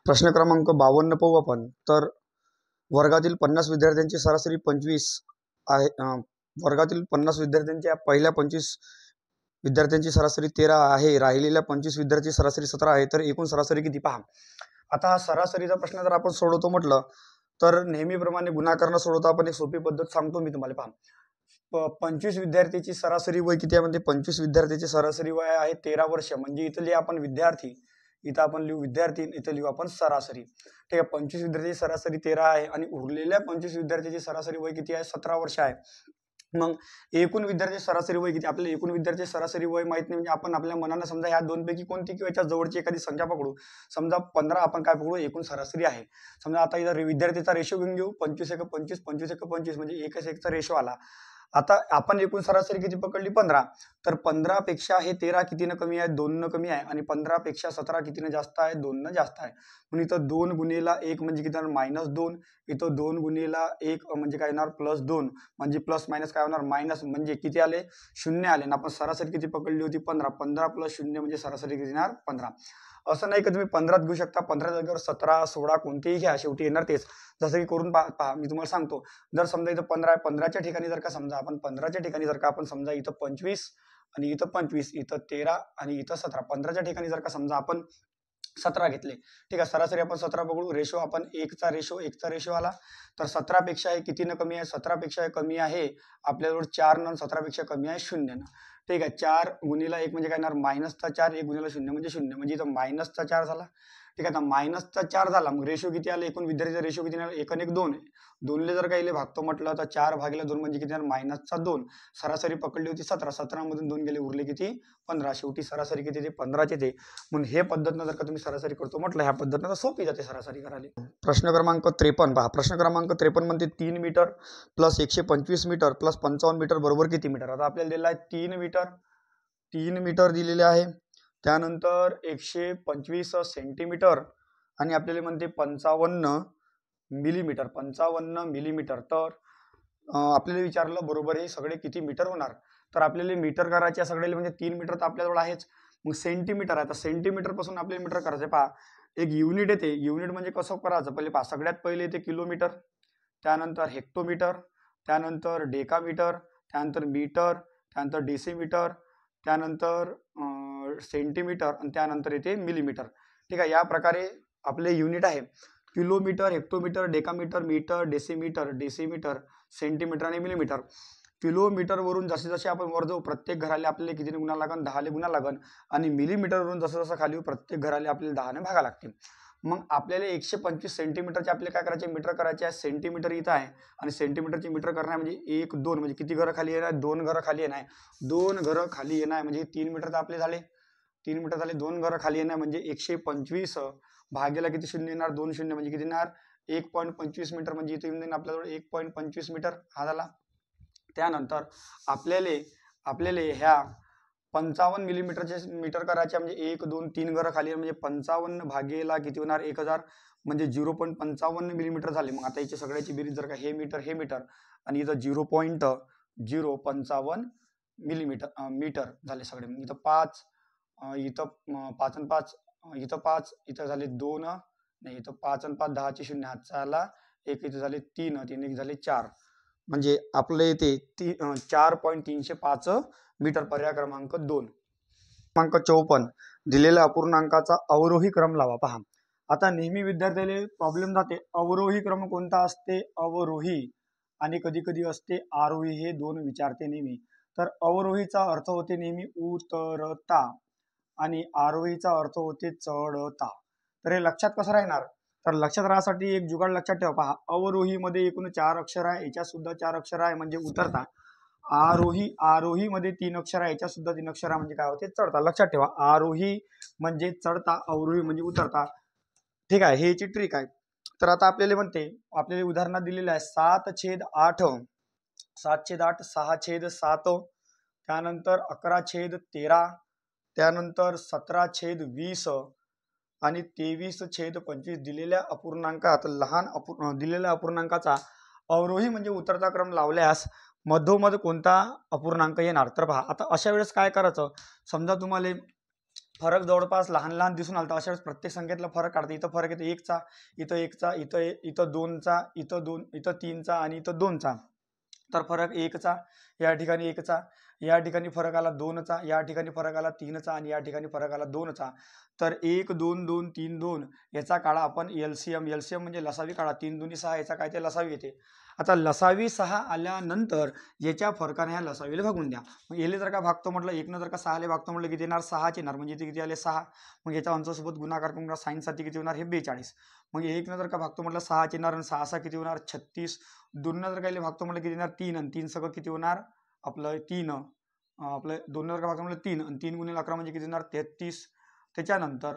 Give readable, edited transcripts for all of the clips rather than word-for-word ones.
प्रश्न क्रमांक 52 पाहू आपण. तर वर्गातील 50 विद्यार्थ्यांची सरासरी 25 आहे. वर्गातील 50 विद्यार्थ्यांच्या पहिल्या 25 विद्यार्थ्यांची सरासरी 13 आहे. राहिलेल्या 25 विद्यार्थ्यांची सरासरी 17 आहे. तर एकूण सरासरी किती पहा. आता हा सरासरीचा प्रश्न जर आपण सोडवतो म्हटलं तर नेहमीप्रमाणे गुणाकारानं सोडवतो आपण. एक सोपी पद्धत सांगतो मी तुम्हाला. पहा, 25 विद्यार्थ्यांची सरासरी वय किती आहे म्हणजे 25 विद्यार्थ्यांची सरासरी वय आहे 13 वर्ष. म्हणजे इथले आपण विद्यार्थी, इथं आपण लिहू विद्यार्थी, इथं लिहू आपण सरासरी. ठीक आहे. 25 विद्यार्थ्यांची सरासरी 13 आहे आणि उरलेल्या 25 विद्यार्थ्यांची सरासरी वय किती आहे 17 वर्ष आहे. मग एकूण विद्यार्थी सरासरी वय किती. आपल्याला एकूण विद्यार्थी सरासरी वय माहित नाही म्हणजे आपण आपल्या मनानं समजा ह्या दोनपैकी कोणती किंवा याच्या जवळची एखादी संख्या पकडू. समजा 15 आपण काय पकडू एकूण सरासरी आहे. समजा आता इथं विद्यार्थीचा रेशो घेऊन घेऊ 25 1 25 25 1 25 म्हणजे 1:1 रेशो आला. आता आपण एकूण सरासरी किती पकडली 15. तर 15 पेक्षा हे 13 कितीनं कमी आहे 2 न कमी आहे आणि 15 पेक्षा 17 कितीनं जास्त आहे 2 न जास्त आहे. म्हणून इथं 2 गुणिला 1 म्हणजे किती होणार -2. इथं 2 गुणिला 1 म्हणजे काय होणार +2 म्हणजे प्लस मायनस काय होणार मायनस म्हणजे किती आले 0 आले. आणि आपण सरासरी किती पकडली होती 15. 15 + 0 म्हणजे सरासरी किती येणार 15. असं नाही की तुम्ही 15 घेऊ शकता. 15 जागेवर 17 16 कोणतेही घ्या शेवटी येणार तेच. जसं की करून पहा मी तुम्हाला सांगतो. जर समजा इथं 15 आहे 15च्या ठिकाणी जर का समजा आपण 15च्या ठिकाणी जर का आपण समजा इथं 25 आणि इथं 25 इथं 13 आणि इथं 17 15च्या ठिकाणी जर का समजा आपण 17 घेतले. ठीक आहे. सरासरी आपण 17 पकडू. रेशो आपण 1चा रेशो आला. तर 17 पेक्षा हे कितीनं कमी आहे 17 पेक्षा हे कमी आहे आपल्याजवळ 4 न 17 पेक्षा कमी आहे 0 न. ठीक आहे. 4 गुणिला 1 म्हणजे काय येणार -4 1 गुणिला 0 म्हणजे 0 म्हणजे इथं -4 झाला. ठीक आहे. आता -4 झाला. मग रेशो किती आले एकूण विद्यार्थ्याचा रेशो किती येणार 1 आणि 1 2. 2ले जर काही भागतो म्हटलं तर 4/2 म्हणजे किती येणार -2. सरासरी पकडली होती 17. 17 मधून 2 गेले उरले किती 15. शेवटी सरासरी किती ते 15चे ते. म्हणून हे पद्धतीनं जर का तुम्ही सरासरी करतो म्हटलं ह्या पद्धतीनं सोपी जाते सरासरी करायला. प्रश्न क्रमांक 53 पहा. प्रश्न क्रमांक 53 म्हणते 3 metre plus 125 metre plus 55 metre बरोबर किती मीटर. आता आपल्याला दिलेला आहे 3 मीटर दिलेले आहे. त्यानंतर 125 सेंटीमीटर आणि आपल्याला म्हणते 55 मिलीमीटर. तर आपल्याला विचारलं बरोबर हे सगळे किती मीटर होणार. तर आपल्याला मीटर करायचे सगळे म्हणजे 3 मीटर तर आपल्याजवळ आहेच. मग सेंटीमीटर आहे. तर सेंटीमीटर पासून आपल्याला मीटर करायचं. पहा एक युनिट येते. युनिट म्हणजे कसं करायचं पहिले पहा. सगळ्यात पहिले येते किलोमीटर, त्यानंतर हेक्टोमीटर, त्यानंतर डेकामीटर, त्यानंतर मीटर, त्यानंतर डेसिमीटर, त्यानंतर सेंटीमीटर आणि त्यानंतर येते मिलीमीटर. ठीक आहे. या प्रकारे आपले युनिट आहे. Kilometre, hectometre, decametre, metre, decimetre, centimetre आणि मिलीमीटर. किलोमीटर वरून जसे जसे आपण वर जाऊ प्रत्येक घराले आपल्याला कितीने गुणा लागन 10 गुणा लागन आणि मिलीमीटर वरून जसं जसं खाली प्रत्येक घराले आपल्याला 10 भागा लागते. मग आपल्याला 125 सेंटीमीटरचे आपले काय करायचे मीटर करायचे आहे. सेंटीमीटर इथं आहे आणि सेंटीमीटरचे मीटर करणार म्हणजे 1 2 म्हणजे किती घरं खाली येणार 2 घरं खाली येणार. 2 घरं खाली येणार म्हणजे 3 मीटर तर आपले झाले. 3 मीटर झाले. 2 घरं खाली येणार म्हणजे 125 भागेला किती शून्य येणार 2 शून्य म्हणजे किती येणार 1.25 मीटर म्हणजे इथे येऊन आपल्याजवळ 1.25 मीटर हा झाला. त्यानंतर आपल्याला ह्या 55 मिलीमीटरचे मीटर करायचे म्हणजे 1 2 3 घरं खाली म्हणजे 55 भागेला किती होणार 1000 म्हणजे 0.55 मिलीमीटर झाले. मग आता याची सगळ्याची बेरीज जर का हे मीटर आणि इथं 0.055 मीटर झाले सगळे. इथं 5 इथं 5 आणि 5 इथं 5 इथं झाले 2 नाही इथं 5 आणि 5 10चे 0 हातचा आला 1 इथं झाले 3 3 1 झाले 4 म्हणजे आपलं येते 4.305 मीटर. पर्याय क्रमांक 2. क्रमांक 54 दिलेल्या अपूर्णांकाचा अवरोही क्रम लावा. पहा आता नेहमी विद्यार्थ्याला प्रॉब्लेम जाते. अवरोही क्रम कोणता असते अवरोही आणि कधी कधी असते आरोही. हे दोन विचारते नेहमी. तर अवरोहीचा अर्थ होते नेहमी उतरता आणि आरोहीचा अर्थ होते चढता. तर हे लक्षात कसं राहणार. तर लक्षात राहण्यासाठी एक जुगाड लक्षात ठेवा. पहा अवरोही मध्ये एकूण 4 अक्षर आहे. याच्यात सुद्धा 4 अक्षर आहे म्हणजे उतरता. आरोही मध्ये 3 अक्षर आहे. याच्यात सुद्धा 3 अक्षर आहे म्हणजे काय होते चढता. लक्षात ठेवा आरोही म्हणजे चढता अवरोही म्हणजे उतरता. ठीक आहे. हे याची ट्रिक आहे. तर आता आपल्याला म्हणते आपल्याला उदाहरणात दिलेलं आहे 7/8 7/8 6/7 त्यानंतर 11/13 त्यानंतर 17/20 आणि 23/25 दिलेल्या अपूर्णांकात दिलेल्या अपूर्णांकाचा अवरोही म्हणजे उतरता क्रम लावल्यास मधोमध कोणता अपूर्णांक येणार. तर पहा आता अशा वेळेस काय करायचं. समजा तुम्हाला फरक जवळपास लहान लहान दिसून आला, तर अशा वेळेस प्रत्येक संख्येतला फरक काढता. इथं फरक येतो 1चा, इथं 1चा, इथं 2चा, इथं 2, इथं 3चा आणि इथं 2चा. तर फरक 1चा, या ठिकाणी 1चा, या ठिकाणी फरक आला 2चा, या ठिकाणी फरक आला 3चा आणि या ठिकाणी फरक आला 2चा. तर 1 2 2 3 2 याचा काढा आपण एलसीएम. एलसीएम म्हणजे लसावी काढा. 3 2 6 याचा काय ते लसावी येते. आता लसावी 6 आल्यानंतर याच्या फरकाने ह्या लसावीला भागून द्या. मग याला जर का भागतो म्हटलं, 1 जर का 6 भागतो म्हटलं किती येणार, 6 येणार. म्हणजे इथे किती आले 6. मग याच्या अंशासोबत गुणाकार करून साईनसाठी किती होणार, हे 42. मग 1 जर का भागतो म्हटलं 6 येणार आणि 6 6 किती होणार 36. 2 जर का भागतो म्हटलं किती येणार 3 आणि 3 सगळं किती होणार आपलं 3. आपलं 2 जर का भागतो म्हटलं 3 आणि 3 गुणिले 11 म्हणजे किती होणार 33. त्याच्यानंतर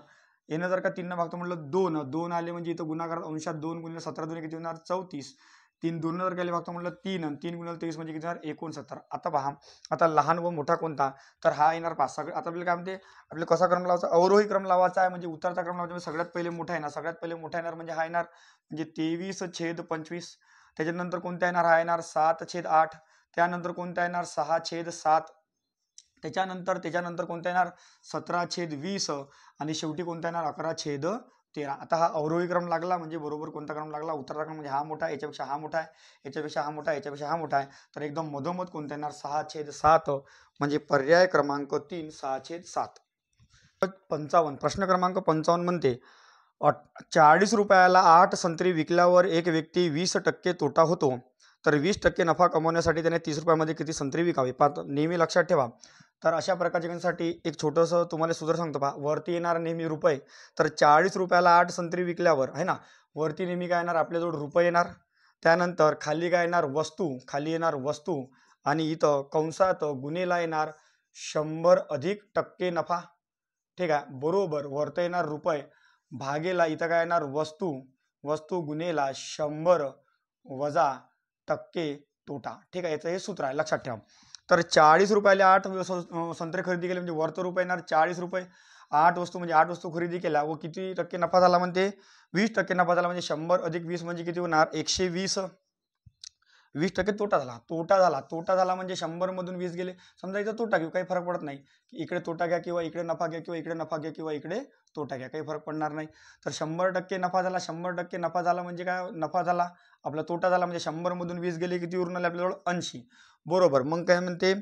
येणं जर का 3 भागतो म्हटलं 2, 2 आले म्हणजे इथं गुणाकार अंशात 2 गुणिले 17 2 किती होणार 34. 3 2 जर का भागतो म्हटलं 3 आणि 3 गुणिले 23 म्हणजे किती होणार 69. आता पहा, आता लहान व मोठा कोणता, तर हा येणार 5. सगळं आता आपल्याला काय म्हणते, आपल्याला कसा क्रम लावायचा, अवरोही क्रम लावायचा आहे. म्हणजे उतरता क्रम लावायचा. सगळ्यात पहिले मोठा येणार, सगळ्यात पहिले मोठा येणार म्हणजे हा येणार म्हणजे 23/25. त्याच्यानंतर कोणता येणार, हा येणार 7/8. त्यानंतर कोणता येणार 6/7. त्याच्यानंतर कोणता येणार 17/20 आणि शेवटी कोणता येणार 11/13. आता हा अवरोही क्रम लागला म्हणजे बरोबर कोणता क्रम लागला, उतरता क्रम. म्हणजे हा मोठा आहे, याच्यापेक्षा हा मोठा आहे, याच्यापेक्षा हा मोठा आहे, याच्यापेक्षा हा मोठा आहे. तर एकदम मधोमध कोणता येणार 6/7 म्हणजे पर्याय क्रमांक 3 6/7. 55 प्रश्न क्रमांक 55 म्हणते 40 रुपयाला 8 संत्री विकल्यावर एक व्यक्ती 20% तोटा होतो, तर 20% नफा कमवण्यासाठी त्याने 30 रुपयामध्ये किती संत्री विकावी. नेहमी लक्षात ठेवा. तर अशा प्रकारच्या एक छोटंसं तुम्हाला सूत्र सांगतो पहा. वरती येणार नेहमी रुपये. तर 40 रुपयाला 8 संत्री विकल्यावर आहे ना, वरती नेहमी काय येणार आपल्याजवळ रुपये येणार. त्यानंतर खाली काय येणार वस्तू, खाली येणार वस्तू आणि इथं कंसात गुन्हेला येणार 100% नफा. ठीक आहे, बरोबर. वरती येणार रुपये भागेला इथं काय येणार वस्तू, वस्तू गुन्हेला 100 वजा टक्के तोटा. ठीक आहे, याचं हे सूत्र आहे, लक्षात ठेवा. तर 40 रुपयाला 8 संत्रे खरेदी केले म्हणजे वरतं रुपये येणार 40 रुपये. 8 वस्तू म्हणजे 8 वस्तू खरेदी केल्या व किती टक्के नफा झाला म्हणते 20% नफा झाला. म्हणजे 100 अधिक 20 म्हणजे किती होणार 120. 20% तोटा झाला म्हणजे 100 मधून 20 गेले. समजा इथं तोटा घेऊ, काही फरक पडत नाही. इकडे तोटा घ्या किंवा इकडे नफा घ्या किंवा इकडे नफा घ्या किंवा इकडे तोटा घ्या, काही फरक पडणार नाही. तर 100% नफा झाला. 100% नफा झाला म्हणजे काय, नफा झाला आपला तोटा झाला म्हणजे 100 मधून 20 गेले किती उरून आले आपल्याजवळ 80. बरोबर. मग काय म्हणते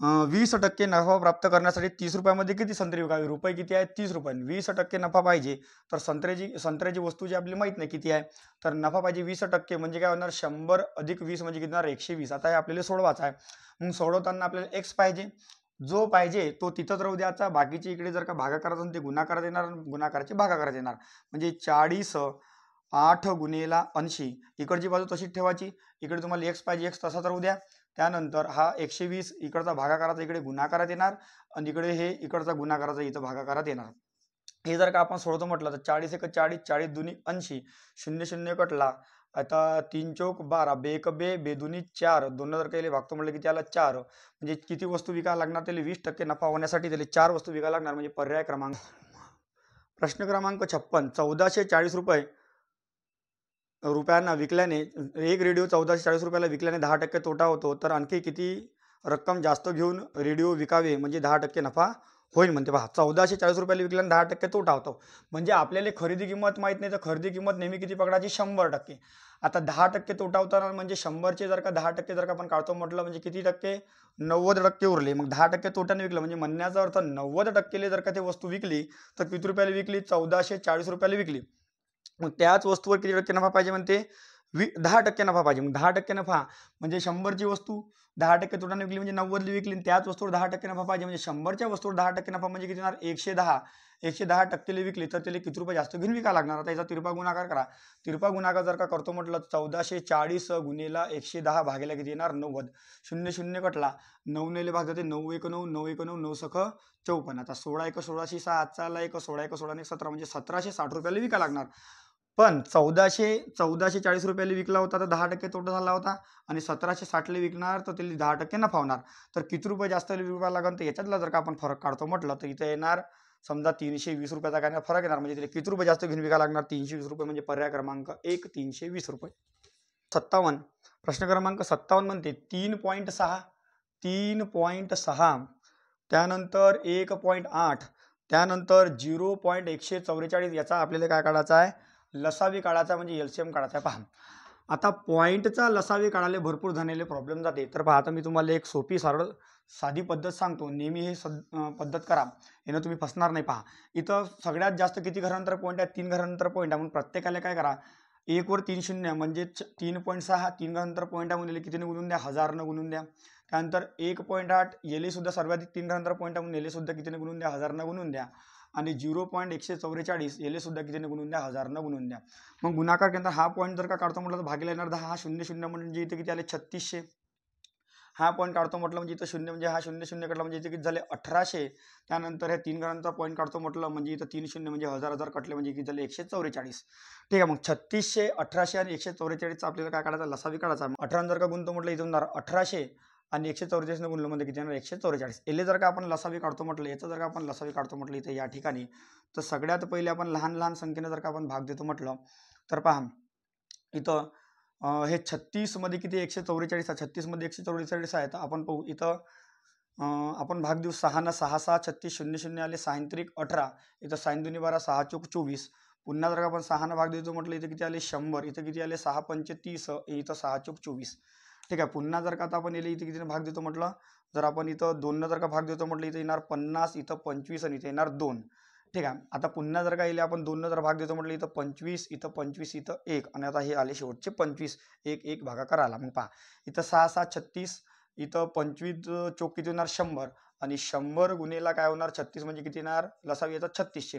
20% नफा प्राप्त करण्यासाठी 30 रुपयामध्ये किती संत्री विकावी. रुपये किती आहे 30 रुपये. 20% नफा पाहिजे. तर संत्र्याची वस्तू जी आपली माहित नाही किती आहे, तर नफा पाहिजे 20% म्हणजे काय होणार 100 अधिक 20 म्हणजे किती होणार 120. आता हे आपल्याला सोडवायचं आहे. मग सोडवताना आपल्याला एक्स पाहिजे, जो पाहिजे तो तिथंच राहू द्यायचा. बाकीचे इकडे जर का भागाकारात ते गुणाकारात येणार, गुणाकाराचे भागाकारात येणार. म्हणजे 40 8 गुणेला 80. इकडची बाजू तशीच ठेवायची. इकडे तुम्हाला एक्स पाहिजे, एक्स तसाच राहू द्या. त्यानंतर हा 120 इकडचा भागाकाराचा इकडे गुणाकारात येणार आणि इकडे हे इकडचा गुणाकाराचा इथं भागाकारात येणार. हे जर का आपण सोडतो म्हटलं तर 40 1 40, 40 दुनी 80, 0 0 कटला. आता 3 चौक 12, बे 1 बे, बे दुनी 4, 2 जर काही भागतो म्हटलं की त्याला 4. म्हणजे किती वस्तू विकायला लागणार त्याला 20% नफा होण्यासाठी त्याला 4 वस्तू विकायला लागणार. म्हणजे पर्याय क्रमांक. प्रश्न क्रमांक 56 1440 रुपयांना विकल्याने एक रेडिओ 1440 रुपयाला विकल्याने 10% तोटा होतो, तर आणखी किती रक्कम जास्त घेऊन रेडिओ विकावे म्हणजे 10% नफा होईल म्हणते. पहा 1440 रुपयाला विकल्याने 10% तोटा होतो. म्हणजे आपल्याला खरेदी किंमत माहित नाही, तर खरेदी किंमत नेहमी किती पकडायची 100%. आता 10% तोटा होताना म्हणजे 100चे जर का 10% जर का आपण काढतो म्हटलं म्हणजे किती टक्के 90% उरले. मग 10% तोट्याने विकलं म्हणजे म्हणण्याचा अर्थ 90% जर का ते वस्तू विकली तर किती रुपयाला विकली 1440 रुपयाला विकली. मग त्याच वस्तूवर किती टक्के नफा पाहिजे म्हणते 10% नफा पाहिजे. मग 10% नफा म्हणजे 100ची वस्तू 10% तोटाने विकली म्हणजे 90ली विकली. त्याच वस्तूवर 10% नफा पाहिजे म्हणजे 100च्या वस्तूवर 10% नफा म्हणजे किती होणार 110. 110%ला विकली तर त्याला किती रुपये जास्त घेऊन विकायला लागणार. आता याचा तिरपा गुणाकार करा. तिरपा गुणाकार जर का करतो म्हटलं 1440 गुणिला 110 भागेला किती येणार 90. 0 0 कटला. 9 नेले भाग जाते 9 1 9, 9 1 9, 9 सख 54. आता 16 1 16 6 आजचा 1 16 1 16 17 म्हणजे 1760 रुपयाला विकायला लागणार. पण 1440 रुपयाला विकला होता तर 10% तोटा झाला होता आणि 1760ला विकणार तर त्याला 10% नफा होणार. तर किती रुपये जास्त विकायला लागेल तर याच्यातला जर का आपण फरक काढतो म्हटलं तर इथे येणार समजा 320 रुपयाचा काय फरक येणार. म्हणजे त्याला किती रुपये जास्त घेऊन विकायला लागणार 320 रुपये. म्हणजे पर्याय क्रमांक 1 320 रुपये. 57 प्रश्न क्रमांक 57 म्हणते 3.6 त्यानंतर 1.8 त्यानंतर 0.144 याचा आपल्याला काय काढायचा आहे, लसावी काढायचा, म्हणजे एलसीएम काढायचा आहे. पहा आता पॉईंटचा लसावी काढायला भरपूर जणांना प्रॉब्लेम जाते. तर पहा आता मी तुम्हाला एक सोपी साधी पद्धत सांगतो. नेहमी हे पद्धत करा, यानं तुम्ही फसणार नाही. पहा इथं सगळ्यात जास्त किती घरांतर पॉईंट आहे, 3 घरांतर पॉईंट आहे. म्हणून प्रत्येकाला काय करा, 1 वर 3 शून्य म्हणजे 3.6, 3 घरांतर पॉईंट आहे म्हणून कितीने गुणून द्या, 1000 गुणून द्या. त्यानंतर 1.8 येले सुद्धा सर्वाधिक 3 घरांतर पॉईंट आहे म्हणून येले सुद्धा कितीने गुणून द्या, 1000 गुणून द्या. आणि 0.144 येले सुद्धा कितीने गुणून द्या, 1000 गुणून द्या. मग गुणाकार केल्यानंतर हा पॉईंट जर का काढतो म्हटलं तर भागिले येणार 10, हा 0 0 म्हणजे इथे किती आले 3600. हा पॉईंट काढतो म्हटलं म्हणजे इथं 0 म्हणजे हा 0 0 काढला म्हणजे इथे किती झाले 1800. त्यानंतर हे 3 घरांचा पॉईंट काढतो म्हटलं म्हणजे इथं 3 0 म्हणजे 1000 कटले म्हणजे किती झाले 144. ठीक आहे, मग 3600, 1800 आणि 144 आपल्याला काय काढायचा, लसावी काढायचा. 18 जर का गुणतो म्हटलं इथून 1800 आणि 144 गुणलं म्हणजे किती येणार 144. याले जर का आपण लसावी काढतो म्हटलं, याचं जर का आपण लसावी काढतो म्हटलं इथे या ठिकाणी, तर सगळ्यात पहिले आपण लहान लहान संख्येने जर का आपण भाग देतो म्हटलं तर पहा इथं हे 36 मध्ये किती 144 आहे, 36 मध्ये 144 आहे. तर आपण पाहू इथं आपण भाग देऊ 6 न 6 6 36 0 0 आले 6 त्रिक 18. इथं 6 दुनी 12 6 चौक 24. पुन्हा जर का आपण 6 न भाग देतो म्हटलं इथं किती आले 100. इथं किती आले 6 पंचे 30, इथं 6 चौक 24. ठीक आहे, पुन्हा जर का आता आपण इथे किती भाग देतो म्हटलं, जर आपण इथं 2 न जर का भाग देतो म्हटलं इथं येणार 50, इथं 25 आणि इथं येणार 2. ठीक आहे, आता पुन्हा जर का इले आपण 2 न जर भाग देतो म्हटलं इथं 25, इथं 25, इथं 1 आणि आता हे आले शेवटचे 25, 1 1 भागाकार आला. मग पहा इथं 6 6 36, इथं 25 चौक किती होणार 100 आणि 100 गुणेला काय होणार 36 म्हणजे किती येणार, लसावी येतात 3600.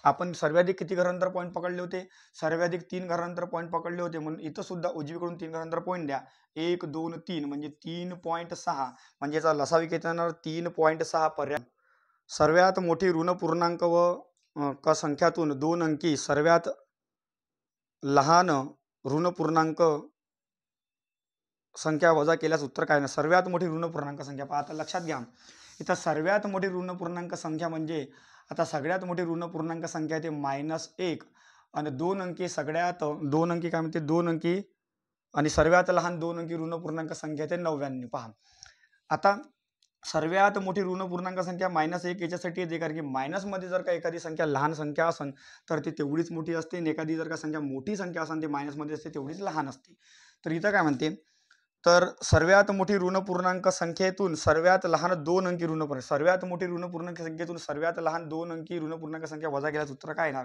आपण सर्वाधिक किती घरांतर पॉईंट पकडले होते, सर्वाधिक 3 घरांतर पॉईंट पकडले होते. म्हणून इथं सुद्धा उजवीकडून 3 घरांतर पॉईंट द्या, 1 2 3 म्हणजे 3.6 म्हणजे याचा लसावी किती येणार 3.6. पर्याय सर्वात मोठी ऋण पूर्णांक व संख्यातून 2 अंकी सर्वात लहान ऋण पूर्णांक संख्या वजा केल्यास उत्तर काय ना, सर्वात मोठी ऋण पूर्णांक संख्या. पहा आता लक्षात घ्या, इथं सर्वात मोठी ऋण पूर्णांक संख्या म्हणजे आता सगळ्यात मोठी ऋण पूर्णांक संख्या आहे ते -1 आणि 2 अंकी सगळ्यात 2 अंकी काय म्हणते 2 अंकी आणि सर्वात लहान 2 अंकी ऋण पूर्णांक संख्या आहे ते 99. पहा आता सर्वात मोठी ऋण पूर्णांक संख्या -1 याच्यासाठी येते कारण की मायनसमध्ये जर का एखादी संख्या लहान संख्या असेल तर ती तेवढीच मोठी असते आणि एखादी जर का संख्या मोठी संख्या असेल ती मायनसमध्ये असते तेवढीच लहान असते. तर इथं काय म्हणते, तर सर्वात मोठी ऋण पूर्णांक संख्येतून सर्वात लहान 2 अंकी ऋण पूर्णांक, सर्वात मोठी ऋण पूर्णांक संख्येतून सर्वात लहान 2 अंकी ऋण पूर्णांक संख्या वजा केल्यास उत्तर काय येणार.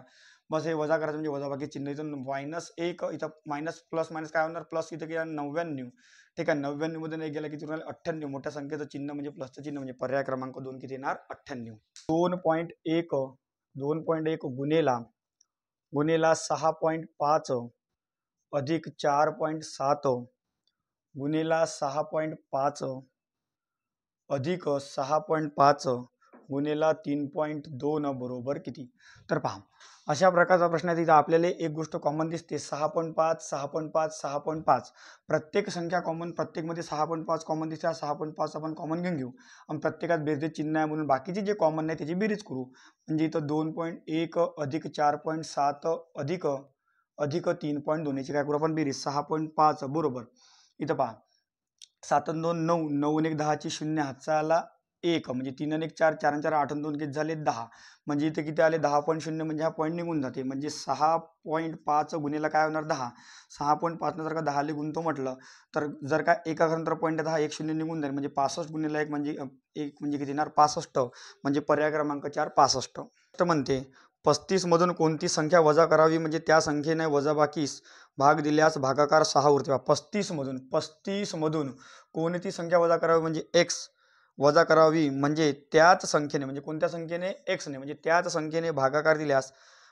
बस हे वजा करायचं म्हणजे वजाबाकी चिन्ह इथून -1 इथं मायनस प्लस मायनस काय होणार प्लस इथं गेला 99. ठीक आहे, 99 मधून एक गेला किती होणार 98. मोठ्या संख्येचं चिन्ह म्हणजे प्लसचं चिन्ह म्हणजे पर्याय क्रमांक 2 किती येणार 98. 2.1 गुणेला 6.5 अधिक 4.7 गुणेला 6.5 अधिक 6.5 गुणेला 3.2 बरोबर किती. तर पहा अशा प्रकारचा प्रश्न आहे. तिथं आपल्याला एक गोष्ट कॉमन दिसते 6.5 6.5 6.5. प्रत्येक संख्या कॉमन, प्रत्येकमध्ये 6.5 कॉमन दिसते. 6.5 आपण कॉमन घेऊन घेऊ आणि प्रत्येकात बेरीज चिन्ह आहे म्हणून बाकीचे जे कॉमन नाही त्याची बेरीज करू. म्हणजे इथं 2.1 अधिक 4.7 अधिक 3.2 याची काय करू आपण बेरीज 6.5 बरोबर. इथं पहा 7 2 9, 9 1 10 ची 0 हातचा आला 1 म्हणजे 3 1 4, 4 4 8 2 किती झाले 10 म्हणजे इथे किती आले 10.0 म्हणजे हा पॉईंट निघून जाते. म्हणजे 6.5 गुणेला काय होणार 10. 6.5 न जर का 10 गुणतो म्हटलं तर जर का एका घरांतर पॉईंट 10 1 0 निघून जाईल म्हणजे 65 गुणेला 1 म्हणजे 1 म्हणजे किती येणार 65 म्हणजे पर्याय क्रमांक 4 65. म्हणते 35 मधून कोणती संख्या वजा करावी म्हणजे त्या संख्येने वजाबाकीस भाग दिल्यास भागाकार 6 उरते. 35 मधून कोणती संख्या वजा करावी म्हणजे x वजा करावी म्हणजे त्याच संख्येने म्हणजे कोणत्या संख्येने x ने म्हणजे त्याच संख्येने भागाकार दिल्यास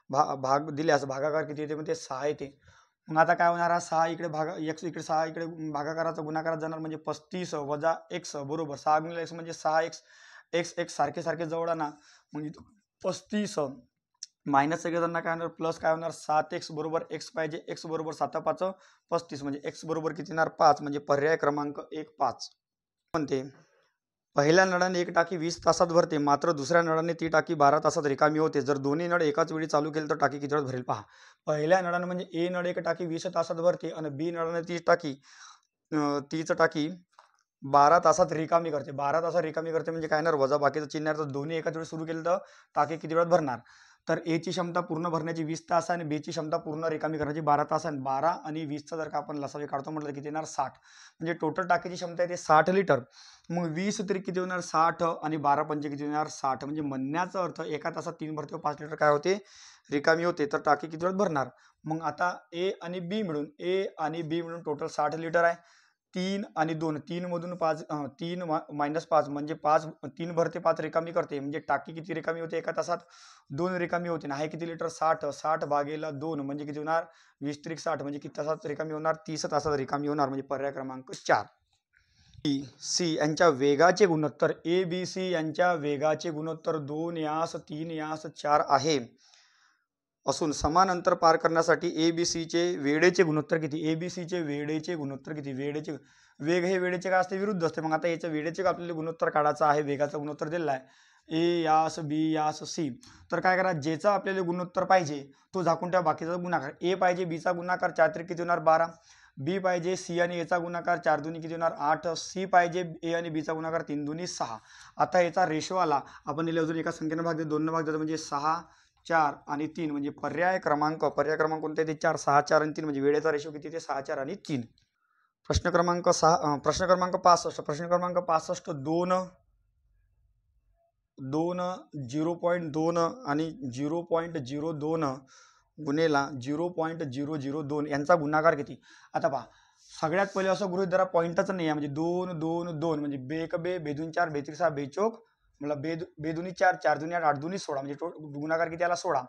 भाग दिल्यास भागाकार किती येते म्हणजे 6 येते. मग आता काय होणार 6 इकडे x इकडे 6 इकडे भागाकाराचा गुणाकारात जाणार म्हणजे 35 वजा x बरोबर 6 गुणिले x म्हणजे 6x x सारखे सारखे जवळ ना म्हणजे 35 मायनस सगळेजणांना काय होणार प्लस काय होणार 7x बरोबर x पाहिजे x बरोबर 7 5 35 म्हणजे x बरोबर किती येणार 5 म्हणजे पर्याय क्रमांक 1 5. म्हणते पहिल्या नळाने एक टाकी 20 तासात भरते मात्र दुसऱ्या नळाने ती टाकी 12 तासात रिकामी होते. जर दोन्ही नळ एकाच वेळी चालू केले तर टाकी किती वेळात भरेल. पहा पहिल्या नळाने म्हणजे ए नळ एक टाकी 20 तासात भरते आणि बी नळाने तीच टाकी 12 तासात रिकामी करते. 12 तासात रिकामी करते म्हणजे काय येणार, वजा बाकीचं चिन्ह आहे. तर दोन्ही एकाच वेळी सुरू केलं तर टाकी किती वेळात भरणार. तर ए ची क्षमता पूर्ण भरण्याची 20 तास आणि बी ची क्षमता पूर्ण रिकामी करण्याची 12 तास आहे. 12 आणि 20चा जर का आपण लसावी काढतो म्हटलं तर किती येणार, 60. म्हणजे टोटल टाकीची क्षमता आहे ते 60 लिटर. मग 20 तरी किती होणार, 60 आणि 12 पंचे किती होणार, 60. म्हणजे म्हणण्याचा अर्थ एका तासात 3 भरते व 5 लिटर काय होते, रिकामी होते. तर टाकी किती वेळात भरणार. मग आता ए आणि बी मिळून टोटल 60 लिटर आहे. 3 आणि 2, 3 मधून 5, 3 मायनस 5 म्हणजे 5, 3 भरते 5 रिकामी करते. म्हणजे टाकी किती रिकामी होते एका तासात, 2 रिकामी होते. आहे किती लिटर, 60. 60 भागेला 2 म्हणजे किती होणार, 20 त्रिक 60 म्हणजे किती तासात रिकामी होणार, 30 तासात रिकामी होणार. म्हणजे पर्याय क्रमांक 4. बी सी यांच्या वेगाचे गुणोत्तर, ए बी सी यांच्या वेगाचे गुणोत्तर 2 यास 3 यास 4 आहे असून समान अंतर पार करण्यासाठी ए बी सीचे वेळेचे गुणोत्तर किती. ए बी सीचे वेळेचे गुणोत्तर किती. वेळेचे वेग हे वेळेचे काय असते, विरुद्ध असते. मग आता याचं वेळेचे आपल्याला गुणोत्तर काढायचं आहे. वेगाचा गुणोत्तर दिलेला आहे ए यास बी यास सी. तर काय करा, जेचा आपल्याला गुणोत्तर पाहिजे तो झाकून ठेवा, बाकीचा गुणाकार. ए पाहिजे बीचा गुणाकार 4 त्रिक किती होणार 12. बी पाहिजे सी आणि एचा गुणाकार 4 दुनी किती होणार 8. सी पाहिजे ए आणि बीचा गुणाकार 3 दुनी 6. आता याचा रेशो आला, आपण याला अजून एका संख्येने भाग देतो, 2 भाग देतो म्हणजे 6, 4 आणि 3. म्हणजे पर्याय क्रमांक कोणते ते 4, 6, 4 आणि 3. म्हणजे वेळेचा रेशो किती ते 6, 4 आणि 3. प्रश्न क्रमांक 65. प्रश्न क्रमांक 65 2 0.2 आणि 0.02 गुणेला 0.002 यांचा गुणाकार किती. आता पहा, सगळ्यात पहिले असं गृहीत धरा पॉईंटच नाही आहे. म्हणजे 2 2 2 म्हणजे बेक बे बेदून 4 बेत्रिक 6 बेचोक मला बेदुनी 4 4 दुनी 8 8 दुनी 16 म्हणजे गुणाकार किती आला 16.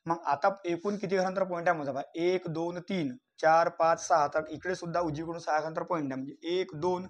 मग आता एकूण किती घरांतर पॉईंट आहे मोजा. 1 2 3 4 5 6. तर इकडे सुद्धा उजवीकडून 6 घरांतर पॉईंट आहे. म्हणजे 1 2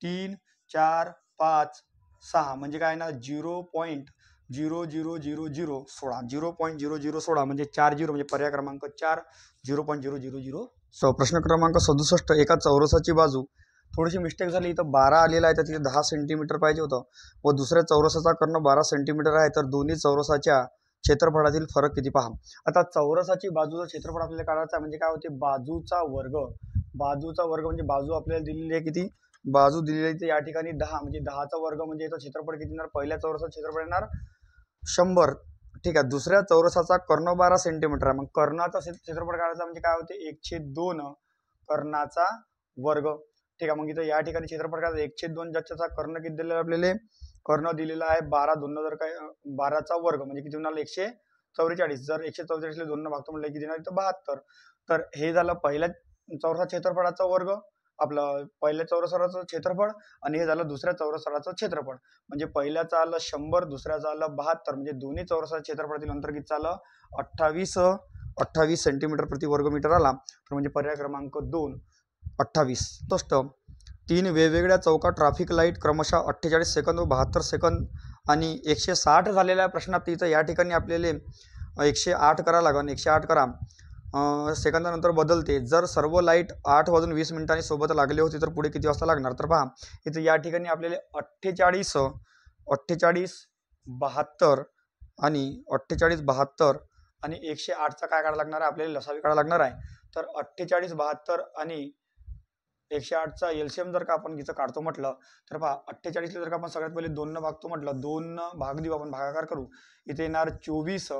3 4 5 6 म्हणजे काय ना 0.00016 0.0016 म्हणजे 40 म्हणजे पर्याय क्रमांक 4 0.0000. प्रश्न क्रमांक 67. एका चौरसाची बाजू थोडीशी मिस्टेक झाली, इथं 12 आलेला आहे तर तिथे 10 सेंटीमीटर पाहिजे होतं व दुसऱ्या चौरसाचा कर्ण 12 सेंटीमीटर आहे. तर दोन्ही चौरसाच्या क्षेत्रफळातील फरक किती पहा. आता चौरसाची बाजूचं क्षेत्रफळ आपल्याला काढायचं आहे. म्हणजे काय होते, बाजूचा वर्ग म्हणजे बाजू आपल्याला दिलेली आहे किती, बाजू दिलेली आहे या ठिकाणी 10 म्हणजे 10चा वर्ग म्हणजे याचं क्षेत्रफळ किती येणार, पहिल्या चौरसाचं क्षेत्रफळ येणार 100. ठीक आहे. दुसऱ्या चौरसाचा कर्ण 12 सेंटीमीटर आहे. मग कर्णाचा क्षेत्रफळ काढायचा म्हणजे काय होते 1/2 कर्णाचा वर्ग. ठीक आहे. मग इथं या ठिकाणी क्षेत्रफळ काढायचं 1/2 ज्याचा कर्ण किती दिलेला आपल्याला, कर्ण दिलेला आहे 12. 2 जर काय 12चा वर्ग म्हणजे किती होणार 144. जर 144 ला 2 भागतो म्हणजे किती येणार इथं 72. तर हे झालं पहिल्या चौरसा क्षेत्रफळाचा वर्ग, आपलं पहिल्या चौरसाचं क्षेत्रफळ, आणि हे झालं दुसऱ्या चौरसाचं क्षेत्रफळ. म्हणजे पहिल्याचं आलं 100, दुसऱ्याचं आलं 72. म्हणजे दोन्ही चौरसाच्या क्षेत्रफळातील अंतर किती आलं 28 सेंटीमीटर प्रति वर्गमीटर आला. तर म्हणजे पर्याय क्रमांक 2 28. 3 वेगवेगळ्या चौकात ट्रॅफिक लाईट क्रमशः 48 सेकंद व 72 सेकंद आणि 160 झालेल्या प्रश्नात तिथं या ठिकाणी आपल्याला 108 करा लागेल. 108 करा सेकंदानंतर बदलते. जर सर्व लाईट 8 वाजून 20 मिनिटांनी सोबत लागले होते तर पुढे किती वाजता लागणार. तर पहा इथे या ठिकाणी आपल्याला 48 72 आणि 48 72 आणि 108चा काय काढायला लागणार आहे, आपल्याला लसावी काढायला लागणार आहे. तर 48 72 आणि 108चा एलसीएम जर का आपण इथं काढतो म्हटलं तर पहा 48 जर का आपण सगळ्यात पहिले 2 भागतो म्हटलं, 2 भाग देऊ आपण, भागाकार करू. इथे येणार 24,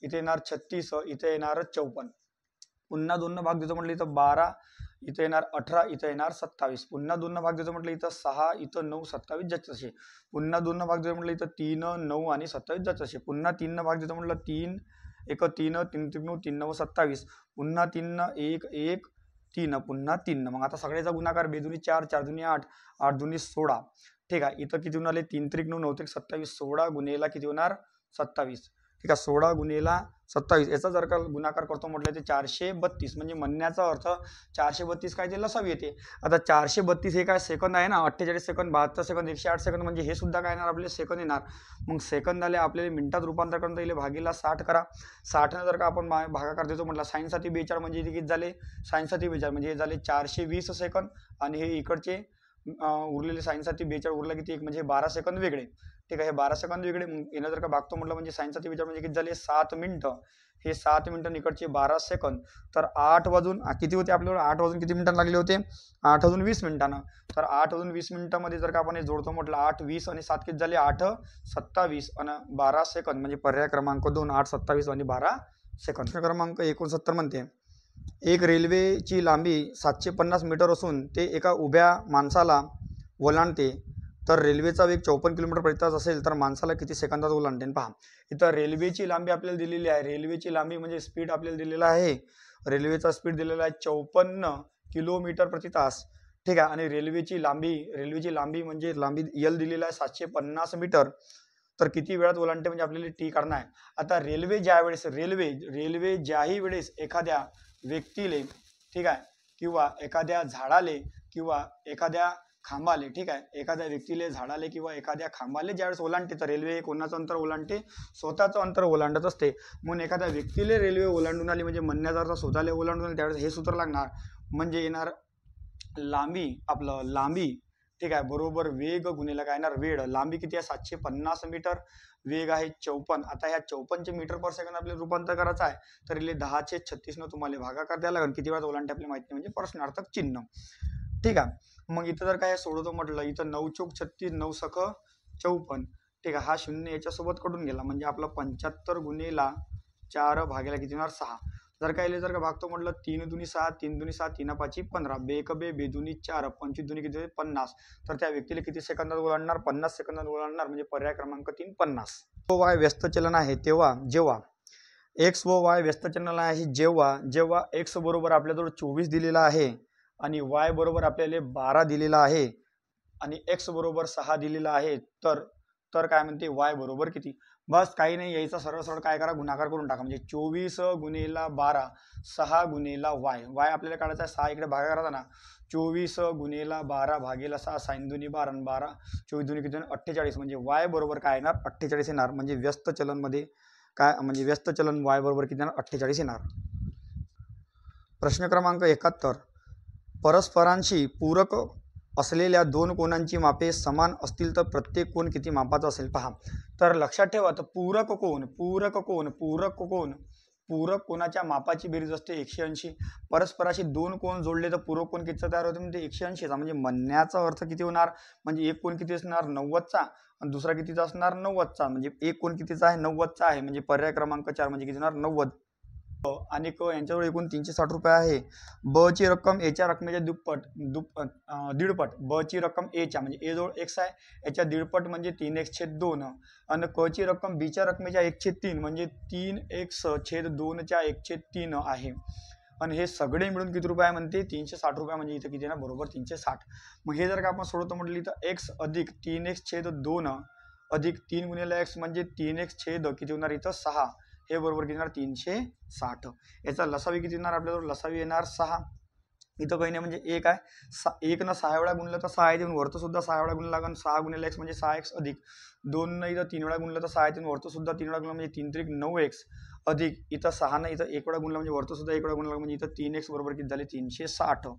इथे येणार 36, इथे येणार 54. पुन्हा 2 भाग देतो म्हटलं इथं 12, इथं येणार 18, इथं येणार 27. पुन्हा 2 भाग देतो म्हटलं इथं 6, इथं 9, 27 जसे. पुन्हा 2 भाग देतो म्हटलं इथं 3, 9 आणि 27 जसे. पुन्हा 3 भाग देतो म्हटलं 3 1 3 3 3 9 3 9 27. पुन्हा 3 1 1 3 पुन्हा 3. मग आता सगळ्याचा गुणाकार बेदुनी 4 4 दुनी 8 8 दुनी 16. ठीक आहे. इथं किती होणार 3 त्रिक 9 9 त्रिक 27. 16 गुणेला किती होणार 27. ठीक आहे. 16 गुणेला 27 याचा जर का गुणाकार करतो म्हटलं ते 432. म्हणजे म्हणण्याचा अर्थ 432 काय ते लसावी येते. आता 432 हे काय सेकंद आहे ना, 48 सेकंद 72 सेकंद 108 सेकंद म्हणजे हे सुद्धा काय येणार आपले सेकंद येणार. मग सेकंदाले आपल्याला मिनिटात रूपांतर करता येईल. भागीला 60 करा. 60 जर का आपण भागाकार देतो म्हटलं साइन 7 42 म्हणजे इथे किती झाले साइन 7 42 म्हणजे हे झाले 420 सेकंद आणि हे इकडचे उरलेले साइन 7 42 उरला किती एक म्हणजे 12 सेकंद वेगळे. ठीक आहे. हे 12 सेकंद इकडे येणं जर का भागतो म्हटलं म्हणजे साईनचा ते विचार म्हणजे किती झाले 7 मिनिटं. हे 7 मिनिटं इकडचे 12 सेकंद. तर 8 वाजून किती होते आपल्याला 8 वाजून किती मिनिटांना लागले होते 8 वाजून 20 मिनिटांना. तर 8 वाजून 20 मिनिटांमध्ये जर का आपण हे जोडतो म्हटलं 8 20 आणि 7 किती झाले 8 27 आणि 12 सेकंद म्हणजे पर्याय क्रमांक 2 8 27 आणि 12 सेकंद. प्रश्न क्रमांक 69 म्हणते एक रेल्वेची लांबी 750 मीटर असून ते एका उभ्या माणसाला ओलांडते तर रेल्वेचा वेग 54 किलोमीटर प्रति तास असेल तर माणसाला किती सेकंदात ओलांडते. पहा इथं रेल्वेची लांबी आपल्याला दिलेली आहे. रेल्वेची लांबी म्हणजे स्पीड आपल्याला दिलेला आहे. रेल्वेचा स्पीड दिलेला आहे 54 किलोमीटर प्रति तास. ठीक आहे. आणि रेल्वेची लांबी म्हणजे लांबी यल दिलेला आहे 750 मीटर. तर किती वेळात ओलांडते म्हणजे आपल्याला टी काढणं आहे. आता रेल्वे ज्याही वेळेस एखाद्या व्यक्तीले ठीक आहे किंवा एखाद्या झाडाले किंवा एखाद्या खांबाले ठीक आहे एखाद्या व्यक्तीले झाडाले किंवा एखाद्या खांबाले ज्यावेळेस ओलांडते तर रेल्वे कोणाचं अंतर ओलांडते स्वतःचं अंतर ओलांडत असते. म्हणून एखाद्या व्यक्तीले रेल्वे ओलांडून आली म्हणजे म्हणण्याचा अर्थ स्वतःला ओलांडून आली त्यावेळेस हे सूत्र लागणार म्हणजे येणार लांबी ठीक आहे बरोबर वेग गुणिले काय येणार वेळ. लांबी किती आहे 750 मीटर, वेग आहे 54. आता ह्या 54 चे मीटर पर सेकंद आपल्याला रूपांतर करायचं आहे तर इले 10/36 न तुम्हाला भागाकार द्यायला लागेल. किती वेळात ओलांडते आपल्याला माहिती नाही म्हणजे प्रश्नार्थक चिन्ह. ठीक आहे. मग इथं जर काय सोडवतो म्हटलं इथं 9 चौक 36 9 सख 54 ठीक आहे. हा शून्य याच्यासोबत कडून गेला म्हणजे आपला 75 गुणिला 4 भागेला किती होणार 6. जर का भागतो म्हटलं 3 दुनी 6 3 दुनी 6 3 5 15 बेक बे बेदुनी 4 25 दुनी किती 50. तर त्या व्यक्तीला किती सेकंदात ओलांडणार 50 सेकंदात ओलांडणार म्हणजे पर्याय क्रमांक 3 50. y व्यस्त चलन आहे जेव्हा x व y व्यस्त चलन आहे जेव्हा x बरोबर आपल्याजवळ 24 दिलेला आहे आणि y बरोबर आपल्याला 12 दिलेला आहे आणि x बरोबर 6 दिलेला आहे तर काय म्हणते y बरोबर किती. बस काही नाही यायचा सरळ काय करा गुणाकार करून टाका म्हणजे 24 गुणिला 12 6 गुणिला y आपल्याला काढायचा आहे 6 इकडे भागाकार करायचा ना 24 गुणिला 12 भागेला 6 साइन दुनी 12 आणि 12 24 दुनी किती 48 म्हणजे y बरोबर काय येणार 48 येणार. म्हणजे व्यस्त चलन मध्ये काय म्हणजे व्यस्त चलन y बरोबर किती येणार 48 येणार. प्रश्न क्रमांक 71 परस्परांशी पूरक असलेल्या दोन कोणांची मापे समान असतील तर प्रत्येक कोण किती मापाचा असेल. पहा तर लक्षात ठेवा तर पूरक कोणाच्या मापाची बेरीज असते 180. परस्पराशी दोन कोण जोडले तर पूरक कोण कितीचा तयार होते म्हणजे 180चा. म्हणजे म्हणण्याचा अर्थ किती होणार म्हणजे एक कोण किती असणार 90चा आणि दुसरा कितीचा असणार 90चा. म्हणजे एक कोण कितीचा आहे 90चा आहे म्हणजे पर्याय क्रमांक 4 म्हणजे किती होणार 90. आणि क यांच्याजवळ एकूण 360 रुपये आहे. ब ची रक्कम ए च्या रकमेच्या दीडपट ब ची रक्कम ए च्या म्हणजे ए जवळ x आहे याच्या दीडपट म्हणजे 3x/2 आणि क ची रक्कम बी च्या रकमेच्या 1/3 म्हणजे 3x/2 च्या 1/3 आहे. आणि हे सगळे मिळून किती रुपये म्हणते 360 रुपये म्हणजे इथं किती ना बरोबर 360. मग हे जर का आपण सोडवतो म्हटलं इथं x अधिक 3x/2 अधिक 3 गुणिले x म्हणजे 3x किती होणार इथं 6 हे बरोबर किती येणार 360. याचा लसावी किती येणार आपल्याजवळ लसावी येणार 6. इथं काही नाही म्हणजे 1 आहे 1 न 6 वेळा गुणलं तर 6 येते वरतं सुद्धा 6 वेळा गुणलं लागेल 6 गुणिले x म्हणजे 6x अधिक 2 न इथं 3 वेळा गुणलं तर 6 येते वरतं सुद्धा 3 वेळा गुणलं म्हणजे 3 त्रिक 9x अधिक इथं 6 न इथं 1 वेळा गुणलं म्हणजे वरतं सुद्धा 1 वेळा गुणलं म्हणजे इथं 3x बरोबर किती झाले 360.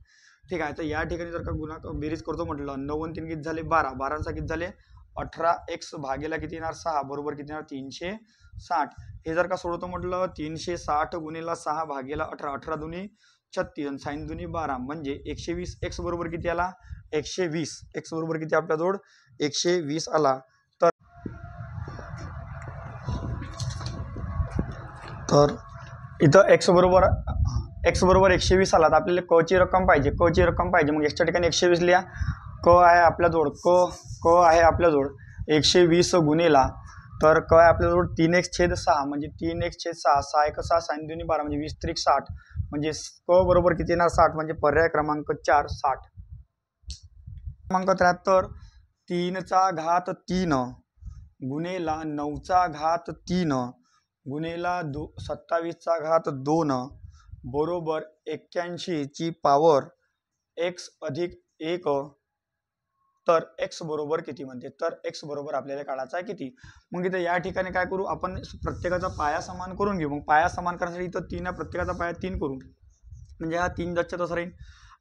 ठीक आहे. तर या ठिकाणी जर का बेरीज करतो म्हटलं 9 आणि 3 किती झाले 12 12 किती झाले 18x भागेला किती येणार 6 बरोबर किती येणार 360. हे जर का सोडवतो म्हटलं 360 गुणिला 6 भागेला 18 18 दुनी 36 आणि साइन दुनी 12 म्हणजे 120 x बरोबर किती आला 120 x बरोबर किती आपल्याजवळ 120 आला. तर इथं x बरोबर 120 आला तर आपल्याला क ची रक्कम पाहिजे मग याच्या ठिकाणी 120 लिहा. क आहे आपल्याजवळ क आहे आपल्याजवळ 120 गुणिला तर क आहे आपल्याजवळ 3x/6 म्हणजे 3x/6 6 1 6 साइन दुनी 12 म्हणजे 20 त्रिक 60 म्हणजे क बरोबर किती येणार 60 म्हणजे पर्याय क्रमांक 4 60. क्रमांक 73 3चा घात 3 गुणिला 9चा घात 3 गुणिला 27चा घात 2 बरोबर 81 ची पावर x अधिक 1 तर x बरोबर किती म्हणते तर x बरोबर आपल्याला काढायचा आहे किती. मग इथं या ठिकाणी काय करू आपण प्रत्येकाचा पाया समान करून घेऊ. मग पाया समान करण्यासाठी इथं 3 प्रत्येकाचा पाया 3 करू म्हणजे हा 3 जास्त तसा राहील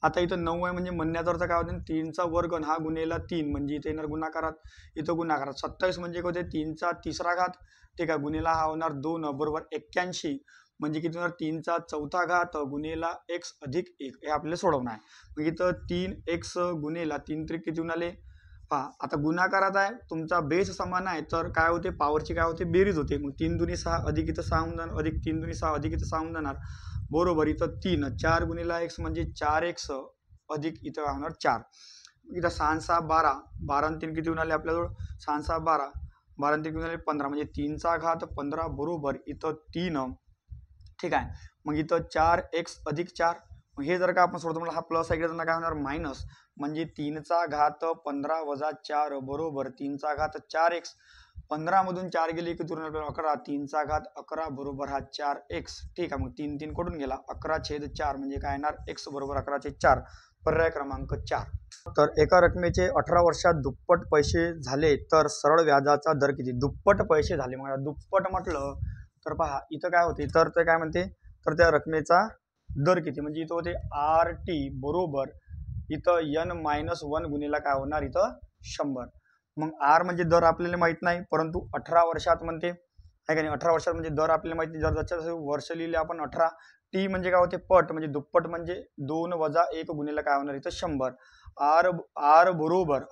आता इथं 9 आहे म्हणजे म्हणण्याचा अर्थ काय होते, 3चा वर्ग हा गुणेला 3 म्हणजे इथे येणार गुणाकारात, इथं गुणाकारात. 27 म्हणजे काय होते, 3चा तिसरा घात, ठीक आहे, गुणेला हा होणार 2 बरोबर 81 म्हणजे किती होणार, 3चा चौथा घात गुणेला x अधिक 1 हे आपल्याला सोडवणं आहे. मग इथं 3x गुणेला 3 त्रिक किती होऊन आले पहा. आता गुणाकारात आहे, तुमचा बेस समान आहे तर काय होते, पॉवरची काय होते, बेरीज होते. मग 3 दुनी 6 अधिक इथं 6 होऊन जाणार, अधिक 3 दुनी 6 अधिक इथं 6 होऊन जाणार बरोबर. इथं 3 4 गुणिला x म्हणजे 4x अधिक इथं होणार 4. इथं 6 6 12, 12 आणि 3 किती होऊन आले आपल्याजवळ, 6 6 12, 12 आणि 3 किती आले 15 म्हणजे 3चा घात 15 बरोबर इथं 3, ठीक आहे. मग इथं 4x अधिक 4, हे जर का आपण सोडतो म्हणजे हा प्लस आहे, इकडे काय होणार मायनस म्हणजे 3चा घात 15 वजा 4 बरोबर 3चा घात 4x. 15 मधून 4 गेले की तुरंत 11, 3चा घात 11 बरोबर हा 4x, ठीक आहे. मग 3 3 कडून गेला, 11/4 म्हणजे काय येणार x बरोबर 11/4, पर्याय क्रमांक 4. तर एका रकमेचे 18 वर्षात दुप्पट पैसे झाले तर सरळ व्याजाचा दर किती. दुप्पट पैसे झाले, मग दुप्पट म्हटलं तर पहा इथं काय होते, तर ते काय म्हणते, तर त्या रकमेचा दर किती म्हणजे इथं होते RT बरोबर इथं n-1 गुणिला काय होणार इथं 100. मग R म्हणजे दर आपल्याला माहित नाही, परंतु 18 वर्षात म्हणते आहे का नाही, 18 वर्षात म्हणजे दर आपल्याला माहिती, जर जसं वर्ष लिहिले आपण 18. टी म्हणजे काय होते पट म्हणजे दुप्पट म्हणजे 2 वजा 1 गुणिला काय होणार इथं 100. आर बरोबर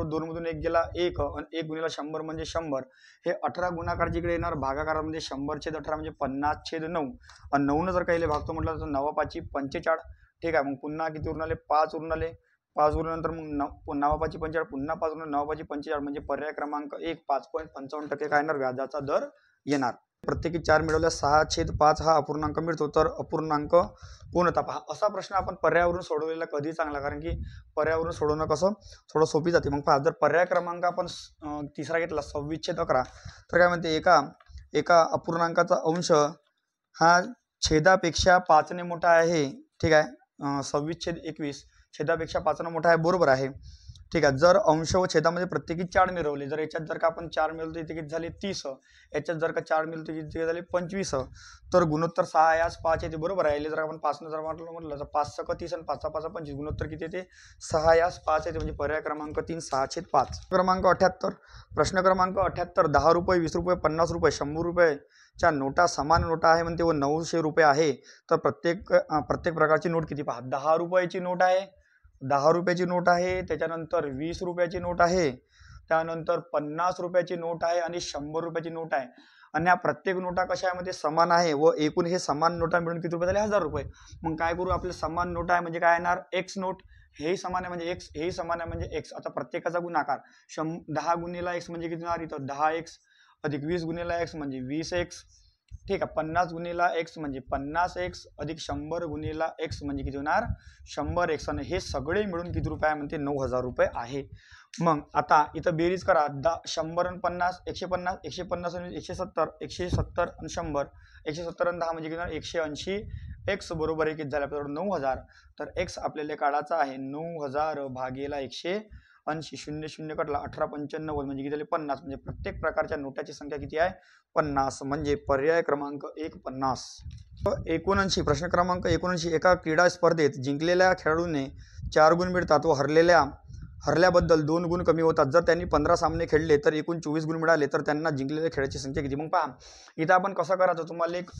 2 मधून 1 गेला 1 आणि 1 गुणिला 100 म्हणजे 100. हे 18 गुणाकारच्या इकडे येणार भागाकारामध्ये 100/18 म्हणजे 50/9 आणि 9 जर काही भागतो म्हटलं तर 9×5 = 45, ठीक आहे. मग पुन्हा किती उरून आले, 5 उरून आले, 5 उरल्यानंतर मग 9×5 = 45, पुन्हा 5 उरून 9×5 = 45 म्हणजे पर्याय क्रमांक 1 5.55% काय येणार व्याजाचा दर येणार. प्रत्येकी 4 मिळवल्या 6/5 हा अपूर्णांक मिळतो, तर अपूर्णांक कोणता पहा. असा प्रश्न आपण पर्यायावरून सोडवलेला कधी चांगला, कारण की पर्यायावरून सोडवणं कसं थोडं सोपी जाते. मग पहा, जर पर्याय क्रमांक आपण तिसरा घेतला 26/11, तर काय म्हणते, एका अपूर्णांकाचा अंश हा छेदापेक्षा 5 ने मोठा आहे, ठीक आहे. 26/21 छेदापेक्षा 5 ने मोठा आहे बरोबर आहे, ठीक आहे. जर अंश व छेदामध्ये प्रत्येकी 4 मिळवले, जर याच्यात जर का आपण 4 मिळवतो इथे किती झाले 30, याच्यात जर का 4 मिळवतो इथे झाले 25, तर गुणोत्तर 6 यास 5 येते बरोबर आहे. जर आपण 5 ने जर म्हटलं तर 5 × 30 आणि 5 × 5 = 25, गुणोत्तर किती येते 6 यास 5 येते म्हणजे पर्याय क्रमांक 3 6/5. क्रमांक 78, प्रश्न क्रमांक 78, 10 रुपये 20 रुपये 50 रुपये 100 रुपयाच्या नोटा समान नोटा आहे म्हणते व 900 रुपये आहे, तर प्रत्येक प्रकारची नोट किती पहा. 10 रुपयाची नोट आहे, 10 रुपयाची नोट आहे, त्याच्यानंतर 20 रुपयाची नोट आहे, त्यानंतर 50 रुपयाची नोट आहे आणि 100 रुपयाची नोट आहे. आणि या प्रत्येक नोटा कशा आहे मध्ये समान आहे व एकूण हे समान नोटा मिळून किती रुपये झाले 1000 रुपये. मग काय करू, आपले समान नोट आहे म्हणजे काय येणार x नोट, हेही समान आहे म्हणजे x, हेही समान आहे म्हणजे x. आता प्रत्येकाचा गुणाकार 10 गुणिला x म्हणजे किती होणार इथं 10x अधिक 20 गुणिला x म्हणजे 20x, ठीक आहे. 50 गुणिला x म्हणजे 50x अधिक 100 गुणिला x म्हणजे किती होणार 100x, आणि हे सगळे मिळून किती रुपये आहे म्हणते 9000 रुपये आहे. मग आता इथं बेरीज करा, 100 आणि 50 150, 150 आणि 170, 170 आणि 100, 170 आणि 10 म्हणजे किती होणार 180, x बरोबर आहे किती झाले आपल्याकडे 9000. तर x आपल्याला काढायचा आहे 9000 भागेला 180, 0 0 कटला 18×95 म्हणजे किती झाले 50, म्हणजे प्रत्येक प्रकारच्या नोटाची संख्या किती आहे 50, म्हणजे पर्याय क्रमांक 1 50. 79, प्रश्न क्रमांक 79, एका क्रीडा स्पर्धेत जिंकलेल्या खेळाडूने 4 गुण मिळतात व हरल्याबद्दल 2 गुण कमी होतात. जर त्यांनी 15 सामने खेळले तर एकूण 24 गुण मिळाले, तर त्यांना जिंकलेल्या खेळाची संख्या किती. मग पहा इथं आपण कसं करायचं तुम्हाला एक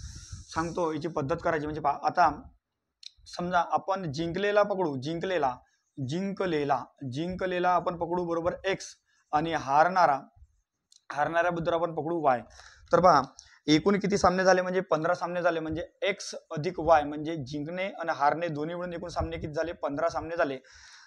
सांगतो, याची पद्धत करायची. म्हणजे पहा, आता समजा आपण जिंकलेला पकडू, जिंकलेला आपण पकडू बरोबर x आणि हारणाऱ्याबद्दल आपण पकडू y. तर पहा एकूण किती सामने झाले म्हणजे 15 सामने झाले, म्हणजे x अधिक y म्हणजे जिंकणे आणि हारणे दोन्ही मिळून एकूण सामने किती झाले 15 सामने झाले.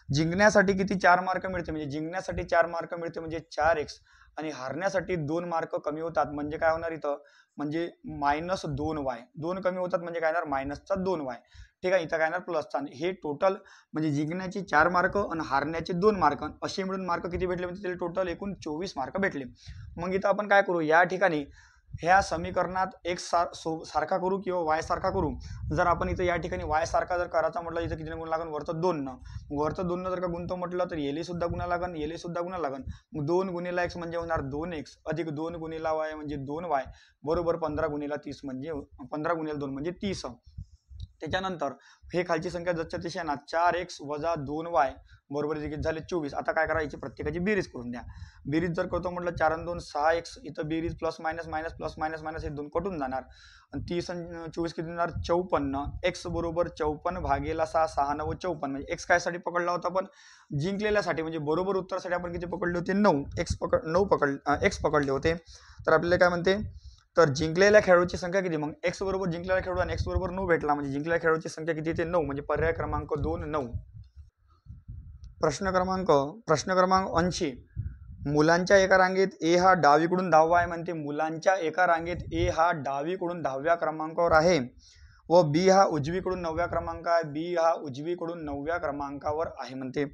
जिंकण्यासाठी किती 4 मार्क मिळते, म्हणजे जिंकण्यासाठी 4 मार्क मिळते म्हणजे 4x, आणि हारण्यासाठी 2 मार्क कमी होतात म्हणजे काय होणार इथं म्हणजे -2y, 2 कमी होतात म्हणजे काय होणार -2y, ठीक आहे. इथं काय येणार प्लसचा. हे टोटल म्हणजे जिंकण्याचे 4 मार्क आणि हारण्याचे 2 मार्क असे मिळून मार्क किती भेटले म्हणजे त्याला टोटल एकूण 24 मार्क भेटले. मग इथं आपण काय करू, या ठिकाणी ह्या समीकरणात x सारखा करू किंवा y सारखा करू. जर आपण इथं या ठिकाणी y सारखा जर करायचा म्हटलं इथं किती गुण लागेल वरतं 2 न, वरतं 2 न जर का गुणतो म्हटलं तर येले सुद्धा गुणा लागन, येले सुद्धा गुणा लागन. मग 2 गुणिला x म्हणजे होणार 2x अधिक 2 गुणिला y म्हणजे 2y बरोबर 15 गुणिला 30 म्हणजे 15 गुणिला 2 म्हणजे 30. त्याच्यानंतर हे खालची संख्या जसच्या तशी ना 4x वजा 2y बरोबर किती झाले 24. आता काय करायची प्रत्येकाची बेरीज करून द्या. बेरीज जर करतो म्हटलं 4 आणि 2 6x, इथं बेरीज plus minus minus plus minus minus हे 2 कटून जाणार आणि 30 आणि 24 किती होणार 54. x बरोबर 54 भागेला 6 6 9 54 म्हणजे x काय साठी पकडला होता आपण जिंकलेल्यासाठी म्हणजे बरोबर उत्तरासाठी आपण किती पकडले होते 9 x पकडले होते. तर आपल्याला काय म्हणते तर जिंकलेल्या खेळाडूची संख्या किती मग x बरोबर जिंकलेला खेळाडू आणि x बरोबर 9 भेटला म्हणजे जिंकलेल्या खेळाडूची संख्या किती येते 9 म्हणजे पर्याय क्रमांक 2 9. प्रश्न क्रमांक 80 मुलांच्या एका रांगेत ए हा डावीकडून 10वा आहे म्हणते. मुलांच्या एका रांगेत ए हा डावीकडून 10व्या क्रमांकावर आहे व बी हा उजवीकडून 9व्या क्रमांक आहे. बी हा उजवीकडून 9व्या क्रमांकावर आहे म्हणते.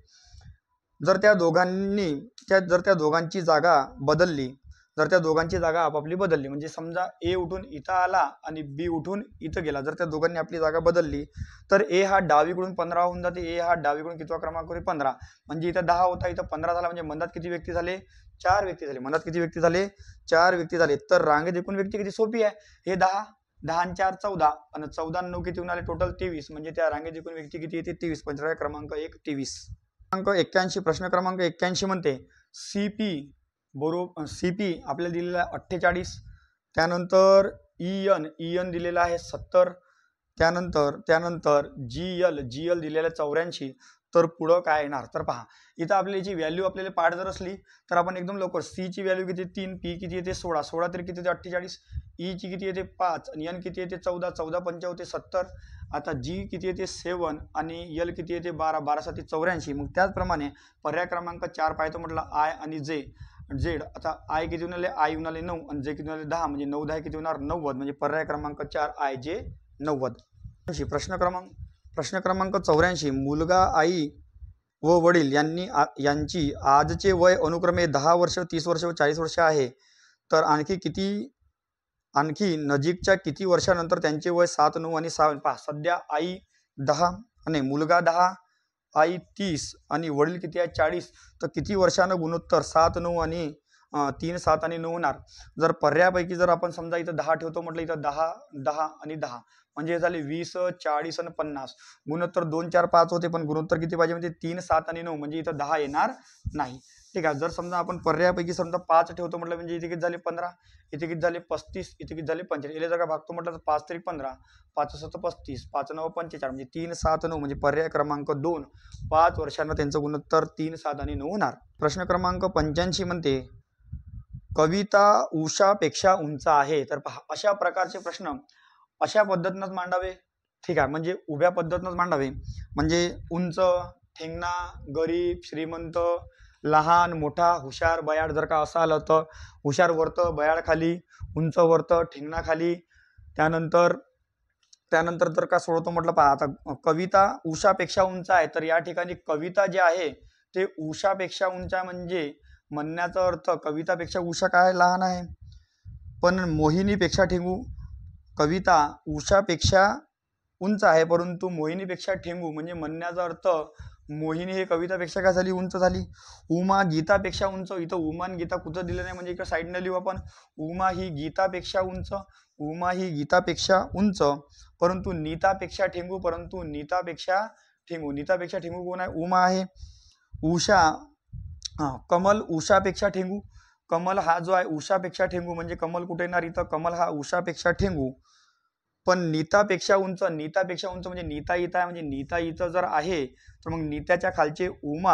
जर त्या दोघांची जागा बदलली जर त्या दोघांची जागा आपापली बदलली म्हणजे समजा ए उठून इथं आला आणि बी उठून इथं गेला जर त्या दोघांनी आपली जागा बदलली तर ए हा डावीकडून 15 होऊन जाते. ए हा डावीकडून कितवा क्रमांकावर 15 म्हणजे इथं 10 होता इथं 15 झाला म्हणजे मधात किती व्यक्ती झाले 4 व्यक्ती झाले. मधात किती व्यक्ती झाले 4 व्यक्ती झाले. तर रांगेत एकूण व्यक्ती किती सोपी आहे हे 10 10 4 14 आणि 14 9 किती होऊन आले टोटल 23 म्हणजे त्या रांगेत एकूण व्यक्ती किती येते 23. पंचव्या क्रमांक 1 23. क्रमांक 81 प्रश्न क्रमांक 81 म्हणते सीपी आपल्याला दिलेला आहे 48. त्यानंतर ईएन दिलेला आहे 70. त्यानंतर जीएल दिलेला 84. तर पुढं काय येणार तर पहा इथं आपल्याला याची व्हॅल्यू आपल्याला पाठ जर असली तर आपण एकदम लवकर सी ची व्हॅल्यू किती 3 पी किती येते 16 16 तरी किती येते 48 ई ची किती येते 5 आणि एन किती येते 14 14 पंच होते 70. आता जी किती येते 7 आणि एल किती येते 12 12 7 84. मग त्याचप्रमाणे पर्याय क्रमांक 4 पाहतो म्हटलं आय आणि झेड. आता आय किती होणार आय येऊन आले 9 आणि जे किती होणार 10 म्हणजे 9 10 किती होणार 90 म्हणजे पर्याय क्रमांक 4 आय जे 90. प्रश्न क्रमांक 84 मुलगा आई व वडील यांची आजचे वय अनुक्रमे 10 वर्ष 30 वर्ष व 40 वर्ष आहे. तर आणखी नजीकच्या किती वर्षानंतर त्यांचे वय 7 9 आणि 6 पहा सध्या आई 10 आणि मुलगा 10 आई 30 आणि वडील किती आहे 40. तर किती वर्षानं गुणोत्तर 7 9 आणि 3 7 आणि 9 होणार. जर पर्यायापैकी जर आपण समजा इथं 10 ठेवतो म्हटलं इथं 10 10 आणि 10 म्हणजे झाले 20 40 आणि 50. गुणोत्तर 2 4 5 होते पण गुणोत्तर किती पाहिजे म्हणजे 3 7 आणि 9 म्हणजे इथं 10 येणार नाही. ठीक आहे. जर समजा आपण पर्यायापैकी समजा 5 ठेवतो म्हटलं म्हणजे इथे किती झाले 15 इथे किती झाले 35 इथे किती झाले 45. याला जर का भागतो म्हटलं तर 5 तरी 15 5 7 35 5 9 45 म्हणजे 3 7 9 म्हणजे पर्याय क्रमांक 2 5 वर्षांना त्यांचं गुणोत्तर 3 7 आणि 9 होणार. प्रश्न क्रमांक 85 म्हणते कविता उषापेक्षा उंच आहे. तर पहा अशा प्रकारचे प्रश्न अशा पद्धतीनंच मांडावे. ठीक आहे. म्हणजे उभ्या पद्धतीनंच मांडावे म्हणजे उंच ठेंगणा गरीब श्रीमंत लहान मोठा हुशार बयाड जर का असं आलं तर हुशार वरतं बयाड खाली उंच वरतं ठेंगणा खाली. त्यानंतर जर का सोडतो म्हटलं पहा आता कविता उषापेक्षा उंच आहे तर या ठिकाणी कविता जे आहे ते उषापेक्षा उंच आहे म्हणजे म्हणण्याचा अर्थ कवितापेक्षा उषा काय लहान आहे. पण मोहिनीपेक्षा ठेंगू कविता उषापेक्षा उंच आहे परंतु मोहिनीपेक्षा ठेंगू म्हणजे म्हणण्याचा अर्थ मोहिनी हे कवितापेक्षा काय झाली उंच झाली. उमा गीतापेक्षा उंच इथं उमा आणि गीता कुठं दिलं नाही म्हणजे इकडे साईडने लिहू आपण उमा ही गीतापेक्षा उंच परंतु नीतापेक्षा ठेंगू कोण आहे उमा आहे. उषा कमल उषापेक्षा ठेंगू कमल हा जो आहे उषापेक्षा ठेंगू म्हणजे कमल कुठे येणार इथं कमल हा उषापेक्षा ठेंगू. पण नीतापेक्षा उंच म्हणजे नीता इथं आहे म्हणजे नीता इथं जर आहे तर मग नीताच्या खालचे उमा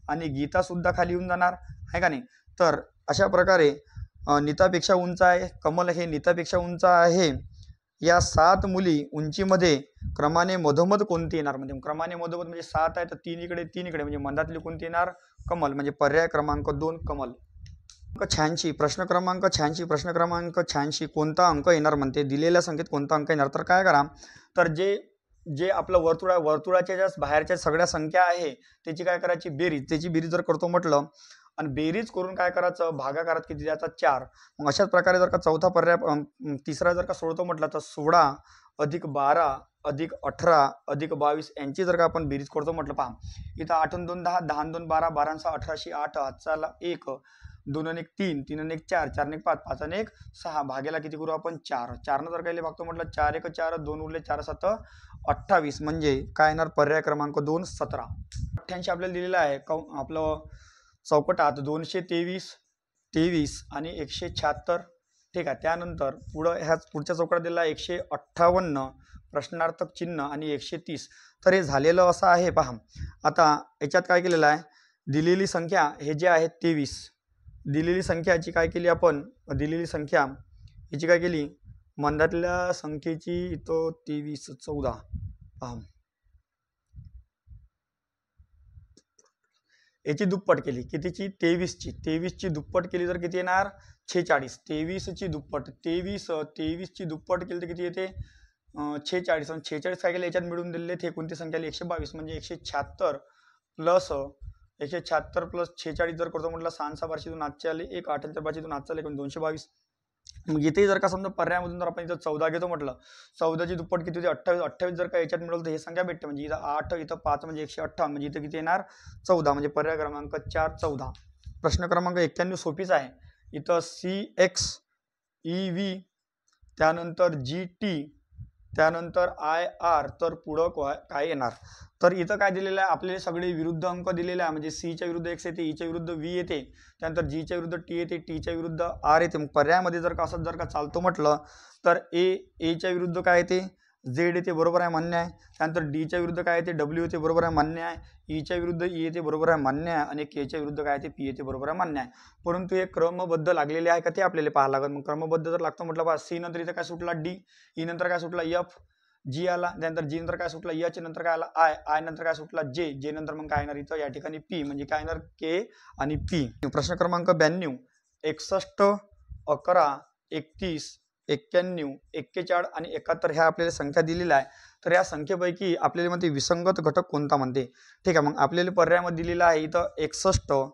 आणि गीता सुद्धा खाली येऊन जाणार आहे का नाही. तर अशा प्रकारे नीतापेक्षा उंच आहे कमल हे नीतापेक्षा उंच आहे. या 7 मुली उंचीमध्ये क्रमाने मधोमध कोणती येणार म्हणजे क्रमाने मधोमध म्हणजे 7 आहे तर 3 इकडे म्हणजे मधातली कोणती येणार कमल म्हणजे पर्याय क्रमांक 2 कमल. 86 प्रश्न क्रमांक 86 कोणता अंक येणार म्हणते दिलेल्या संख्येत कोणता अंक येणार. तर काय करा तर जे आपलं वर्तुळ आहे वर्तुळाच्या ज्या बाहेरच्या सगळ्या संख्या आहे त्याची काय करायची त्याची बेरीज जर करतो म्हटलं आणि बेरीज करून काय करायचं भागाकारात किती द्यायचा 4. मग अशाच प्रकारे जर का चौथा पर्याय तिसरा जर का सोडतो म्हटलं तर 16 अधिक 12 अधिक 18 अधिक 22 यांची जर का आपण बेरीज करतो म्हटलं पहा इथं 8 आणि 2 10 10 आणि 2 12 12 आणि 6 18 8 हातचा 1 2 आणि 1 3 3 आणि 1 4 4 आणि 1 5 5 आणि 1 6 भागेला किती करू आपण 4 4 जर काही भागतो म्हटलं 4 1 4 2 उरले 4 7 28 म्हणजे काय येणार पर्याय क्रमांक 2 17. 88 आपल्याला दिलेलं आहे आपलं चौकटात 223 23 आणि 176. ठीक आहे. त्यानंतर पुढच्या चौकटात दिलेला आहे 158 प्रश्नार्थक चिन्ह आणि 130. तर हे झालेलं असं आहे पहा. आता याच्यात काय केलेलं आहे, दिलेली संख्या हे जे आहे 23, दिलेली संख्याची काय केली आपण, दिलेली संख्या याची काय केली, मंदातल्या संख्येची इथं 23 14 पहा, याची दुप्पट केली. कितीची, 23ची. 23ची दुप्पट केली तर किती येणार 46. 23ची दुप्पट 23 ची दुप्पट केली तर किती येते 46. आणि 46 काय केलं याच्यात मिळून दिलेले ते कोणती संख्या आली 122 म्हणजे 176 प्लस 176 प्लस 46 जर करतो म्हटलं 6 बारशीतून आजचे आले 1 78 बारशीतून आजचा आले 222. मग इथे जर का समजा पर्यायामधून जर आपण इथं 14 घेतो म्हटलं 14ची दुप्पट किती होती 28. 28 जर का याच्यात मिळवलं तर ही संख्या भेटते. म्हणजे इथं 8 इथं 5 म्हणजे 158 म्हणजे इथं किती येणार 14 म्हणजे पर्याय क्रमांक 4 14. प्रश्न क्रमांक 91 सोपीच आहे. इथं CX EV त्यानंतर GT त्यानंतर IR तर पुढं काय येणार. तर इथं काय दिलेलं आहे आपले सगळे विरुद्ध अंक दिलेले आहे. म्हणजे C च्या विरुद्ध X येते, E च्या विरुद्ध V येते, त्यानंतर G च्या विरुद्ध T येते, T च्या विरुद्ध R येते. मग पर्यायामध्ये जर का असं जर का चालतो म्हटलं तर A च्या विरुद्ध काय येते Z येते, बरोबर आहे, मान्य आहे. त्यानंतर D च्या विरुद्ध काय येते W येते, बरोबर आहे, मान्य आहे. E च्या विरुद्ध E येते, बरोबर आहे, मान्य आहे. आणि K च्या विरुद्ध काय येते P येते, बरोबर आहे, मान्य आहे. परंतु हे क्रमबद्ध लागलेले आहे का ते आपल्याला पाहावं लागेल. मग क्रमबद्ध जर लागतो म्हटलं पहा C नंतर इथं काय सुटला D, E नंतर काय सुटला F, G आला, त्यानंतर G नंतर काय सुटला H, नंतर काय आला I नंतर काय सुटला J नंतर मग काय येणार इथं या ठिकाणी P म्हणजे काय येणार K आणि P. प्रश्न क्रमांक 92 61 11 31 91 41 आणि 71 ह्या आपल्याला संख्या दिलेल्या आहे. तर या संख्येपैकी आपल्याला म्हणते विसंगत घटक कोणता म्हणते. ठीक आहे. मग आपल्याला पर्यायामध्ये दिलेला आहे इथं 61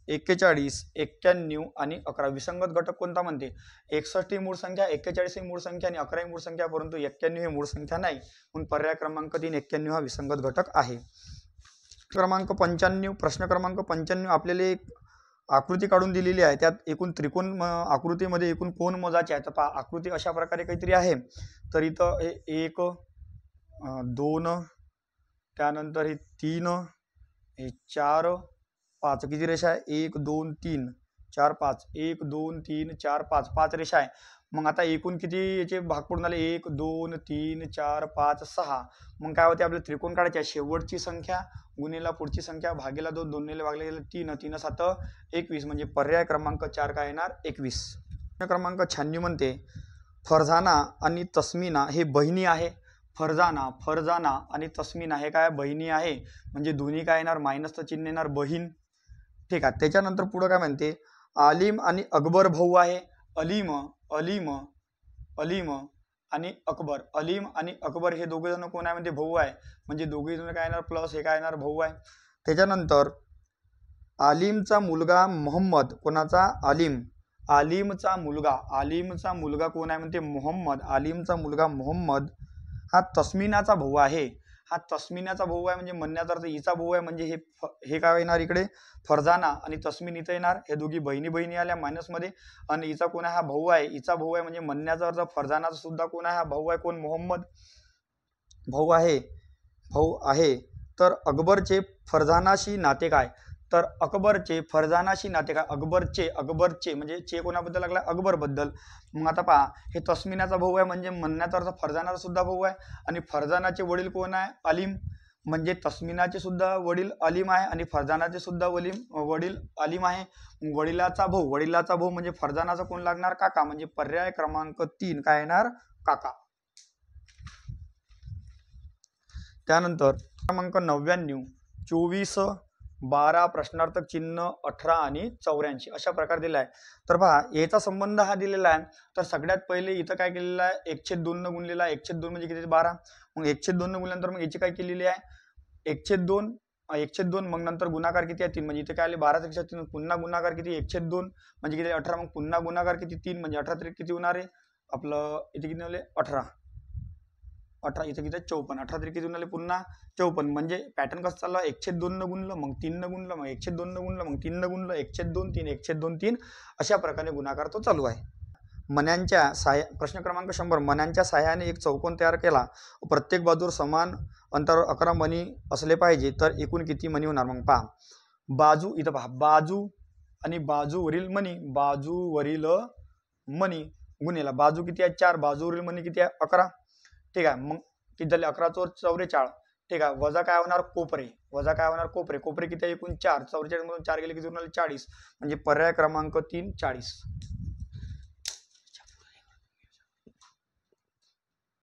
41 91 आणि 11 विसंगत घटक कोणता म्हणते. 61 ही मूळ संख्या, 41 ही मूळ संख्या आणि 11 ही मूळ संख्या, परंतु 91 ही मूळ संख्या नाही. म्हणून पर्याय क्रमांक 3 91 हा विसंगत घटक आहे. क्रमांक 95 प्रश्न क्रमांक 95 आपल्याला एक आकृती काढून दिलेली आहे. त्यात एकूण त्रिकोण आकृतीमध्ये एकूण कोण मोजायचे आहे. तर पहा आकृती अशा प्रकारे काहीतरी आहे. तर इथं हे 1 2 त्यानंतर हे 3 हे 4 5 किती रेषा आहे 1 2 3 4 5 1 2 3 4 5 5 रेषा आहे. मग आता एकूण किती याचे भाग पडून आले 1 2 3 4 5 6. मग काय होते आपल्याला त्रिकोण काढायचे, शेवटची संख्या गुणिला पुढची संख्या भागीला 2 2 ने भागले गेले 3 3 7 21 म्हणजे पर्याय क्रमांक 4 काय येणार 21. क्रमांक 96 म्हणते फरजाना आणि तस्मिना हे बहिणी आहे. फरजाना आणि तस्मिना हे काय बहिणी आहे. म्हणजे दोन्ही काय येणार मायनसचं चिन्ह येणार बहीण. ठीक आहे. त्याच्यानंतर पुढे काय म्हणते आलिम आणि अकबर भाऊ आहे. अलीम आणि अकबर. अलीम आणि अकबर हे दोघे जण कोण आहे म्हणजे भाऊ आहे. म्हणजे दोघे जण काय येणार प्लस हे काय येणार भाऊ आहे. त्याच्यानंतर आलिमचा मुलगा मोहम्मद, कोणाचा आलिमचा मुलगा कोण आहे म्हणते मोहम्मद. आलिमचा मुलगा मोहम्मद हा तस्मिनाचा भाऊ आहे. हा तस्मिनाचा भाऊ आहे म्हणजे म्हणण्याचा अर्थ हिचा भाऊ आहे. म्हणजे हे काय येणार इकडे फरजाना आणि तस्मिन इथं येणार. हे दोघी बहिणी आल्या मायनस मध्ये. आणि हिचा कोण आहे हा भाऊ आहे. हिचा भाऊ आहे म्हणजे म्हणण्याचा अर्थ फरजानाचा सुद्धा कोण आहे हा भाऊ आहे. कोण मोहम्मद भाऊ आहे. तर अकबरचे फरजानाशी नाते काय. तर अकबरचे फरजानाशी नाते काय. अकबरचे म्हणजे चे कोणाबद्दल लागला अकबर बद्दल. मग आता पहा हे तस्मिनाचा भाऊ आहे म्हणजे म्हणण्याचा अर्थ फरजानाचा सुद्धा भाऊ आहे. आणि फरजानाचे वडील कोण आहे अलीम. म्हणजे तस्मिनाचे सुद्धा वडील अलीम आहे आणि फरजानाचे सुद्धा वडील अलीम आहे. वडिलाचा भाऊ म्हणजे फरजानाचा कोण लागणार काका. म्हणजे पर्याय क्रमांक 3 काय येणार काका. त्यानंतर क्रमांक 99 24 12 प्रश्नार्थक चिन्ह 18 आणि 84 अशा प्रकारे दिला आहे. तर पहा याचा संबंध हा दिलेला आहे. तर सगळ्यात पहिले इथं काय केलेलं आहे 1/2 न गुणलेला आहे. 1/2 म्हणजे किती 12. मग 1/2 न गुणल्यानंतर मग याची काय केलेली आहे 1/2 मग नंतर गुणाकार किती आहे 3. म्हणजे इथे काय आले 12 पेक्षा 3 पुन्हा गुणाकार किती 1/2 म्हणजे किती 18. मग पुन्हा गुणाकार किती 3 म्हणजे 18 तरी किती होणार आहे आपलं इथे किती झाले 18 इथे किती 54. 18 तरी किती झाले पुन्हा 54. म्हणजे पॅटर्न कसं चालला 1/2 न गुणलं मग 3 न गुणलं मग 1/2 न गुणलं मग 3 न गुणलं 1/2 3 1/2 3 अशा प्रकारे गुणाकार तो चालू आहे. मण्यांच्या सहाय्या प्रश्न क्रमांक 100 मण्यांच्या सहाय्याने एक चौकोन तयार केला, प्रत्येक बाजूवर समान अंतरावर 11 मणी असले पाहिजे, तर एकूण किती मणी होणार? मग पहा, बाजू इथं पहा, बाजू आणि बाजूवरील मणी, बाजूवरील मणी गुणिले बाजू किती आहे 4, बाजूवरील मणी किती आहे 11. ठीक आहे, मग किती झाले 11 चोर 44. ठीक आहे, वजा काय होणार कोपरे, वजा काय होणार कोपरे, कोपरे किती आहे एकूण 4, 44 मधून 4 गेले किती उरणार 40, म्हणजे पर्याय क्रमांक 3 40.